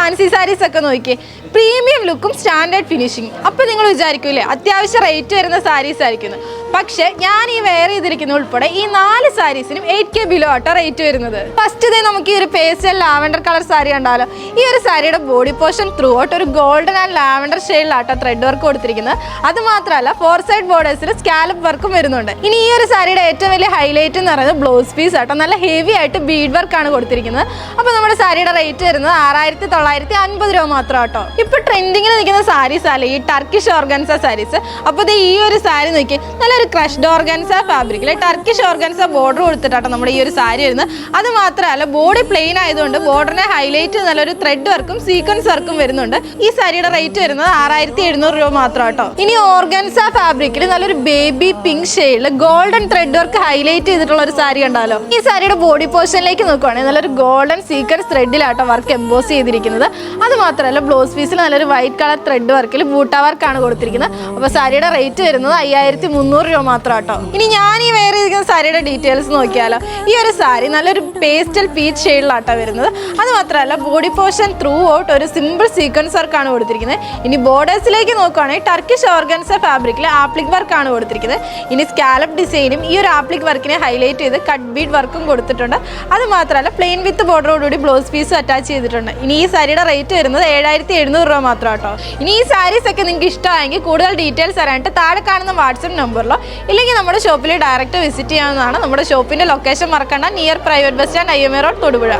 Fancy saris ഒക്കെ നോക്കിയേ, premium ലുക്കും സ്റ്റാൻഡേർഡ് ഫിനിഷിംഗ്. അപ്പോൾ നിങ്ങൾ വിചാരിക്കൂലേ അത്യാവശ്യം റേറ്റ് വരുന്ന സാരീസ് ആയിരിക്കുന്നു. പക്ഷേ ഞാൻ ഈ വെയർ ചെയ്തിരിക്കുന്ന ഉൾപ്പെടെ ഈ 4 സാരീസിനും 8K ബിലോ ആട്ടോ റേറ്റ് വരുന്നത്. ഫസ്റ്റ് ഡേ നമുക്ക് ഈ ഒരു പേസ്റ്റൽ ലാവൻഡർ കളർ സാരി കണ്ടാലോ. ഈ ഒരു സാരിയുടെ ബോഡി പോർഷൻ ത്രൂ ഔട്ട് ഒരു ഗോൾഡൻ ആൻഡ് ലാവൻഡർ ഷെയ്ഡിലാട്ടോ ത്രെഡ് വർക്ക് കൊടുത്തിരിക്കുന്നത്. അത് മാത്രമല്ല 4 സൈഡ് ബോർഡേഴ്സിൽ സ്കാലപ്പ് വർക്കും വരുന്നുണ്ട്. ഇനി ഈ ഒരു സാരിയുടെ ഏറ്റവും വലിയ ഹൈലൈറ്റ് എന്ന് പറയുന്നത് ബ്ലൗസ് പീസ് ആട്ടോ. നല്ല ഹെവി ആയിട്ട് ബീഡ് വർക്കാണ് കൊടുത്തിരിക്കുന്നത്. അപ്പോൾ നമ്മുടെ സാരിയുടെ റേറ്റ് വരുന്നത് 6950 രൂപ മാത്രം ആട്ടോ. ഇപ്പോൾ ട്രെൻഡിങ്ങിൽ നിൽക്കുന്ന സാരീസ് അല്ലേ ഈ ടർക്കിഷ് ഓർഗൻസ സാരീസ്. അപ്പോൾ ഈ ഒരു സാരി നോക്കി നല്ലൊരു ക്രഷ്ഡ് ഓർഗൻസ ഫാബ്രിക്കിൽ ടർക്കിഷ് ഓർഗൻസ ബോർഡർ കൊടുത്തിട്ടാണ് നമ്മുടെ ഈ ഒരു സാരി വരുന്നത്. അത് മാത്രമല്ല ബോഡി പ്ലെയിൻ ആയതുകൊണ്ട് ബോർഡറിനെ ഹൈലൈറ്റ് നല്ലൊരു ത്രെഡ് വർക്കും സീക്വൻസ് വർക്കും വരുന്നുണ്ട്. ഈ സാരിയുടെ റേറ്റ് വരുന്നത് 6700 രൂപ മാത്രം കേട്ടോ. ഇനി ഓർഗൻസ ഫാബ്രിക്കിൽ നല്ലൊരു ബേബി പിങ്ക് ഷെയ്ഡിൽ ഗോൾഡൻ ത്രെഡ് വർക്ക് ഹൈലൈറ്റ് ചെയ്തിട്ടുള്ള ഒരു സാരി കണ്ടാലോ. ഈ സാരിയുടെ ബോഡി പോർഷനിലേക്ക് നോക്കുവാണെങ്കിൽ നല്ലൊരു ഗോൾഡൻ സീക്വൻസ് ത്രെഡിലാട്ടോ വർക്ക് എംബോസ് ചെയ്തിരിക്കുന്നത്. അത് മാത്രമല്ല ബ്ലൗസ് പീസിൽ നല്ലൊരു വൈറ്റ് കളർ ത്രെഡ് വർക്കിൽ ബൂട്ട വർക്കാണ് കൊടുത്തിരിക്കുന്നത്. അപ്പോൾ സാരിയുടെ റേറ്റ് വരുന്നത് 5300 രൂപ മാത്രം കേട്ടോ. ഇനി ഞാൻ ഈ വെയർ ചെയ്തിരിക്കുന്ന സാരിയുടെ ഡീറ്റെയിൽസ് നോക്കിയാലോ. ഈ ഒരു സാരി നല്ലൊരു പേസ്റ്റൽ പീച്ച് ഷെയ്ഡിലാട്ടോ വരുന്നത്. അത് മാത്രമല്ല ബോഡി പോർഷൻ ത്രൂ ഔട്ട് ഒരു സിമ്പിൾ സീക്വൻസ് വർക്കാണ് കൊടുത്തിരിക്കുന്നത്. ഇനി ബോർഡേഴ്സിലേക്ക് നോക്കുകയാണെങ്കിൽ ടർക്കിഷ് ഓർഗൻസ ഫാബ്രിക്കിൽ ആപ്ലിക് വർക്കാണ് കൊടുത്തിരിക്കുന്നത്. ഇനി സ്കാലപ്പ് ഡിസൈനും ഈ ഒരു ആപ്ലിക് വർക്കിനെ ഹൈലൈറ്റ് ചെയ്ത് കട്ട് ബീഡ് വർക്കും കൊടുത്തിട്ടുണ്ട്. അത് മാത്രമല്ല പ്ലെയിൻ വിത്ത് ബോർഡറോടുകൂടി ബ്ലൗസ് പീസും അറ്റാച്ച് ചെയ്തിട്ടുണ്ട്. ഇനി ഈ സാരിയുടെ റേറ്റ് വരുന്നത് 7700 രൂപ മാത്രം കേട്ടോ. ഇനി ഈ സാരീസ് ഒക്കെ നിങ്ങൾക്ക് ഇഷ്ടമായെങ്കിൽ കൂടുതൽ ഡീറ്റെയിൽസ് അറിയാനായിട്ട് താഴെ കാണുന്ന വാട്സപ്പ് നമ്പറിലോ ഇല്ലെങ്കിൽ നമ്മുടെ ഷോപ്പിൽ ഡയറക്റ്റ് വിസിറ്റ് ചെയ്യാവുന്നതാണ്. നമ്മുടെ ഷോപ്പിൻ്റെ ലൊക്കേഷൻ മറക്കണ്ട, near private bus stand IMA road Thodupuzha.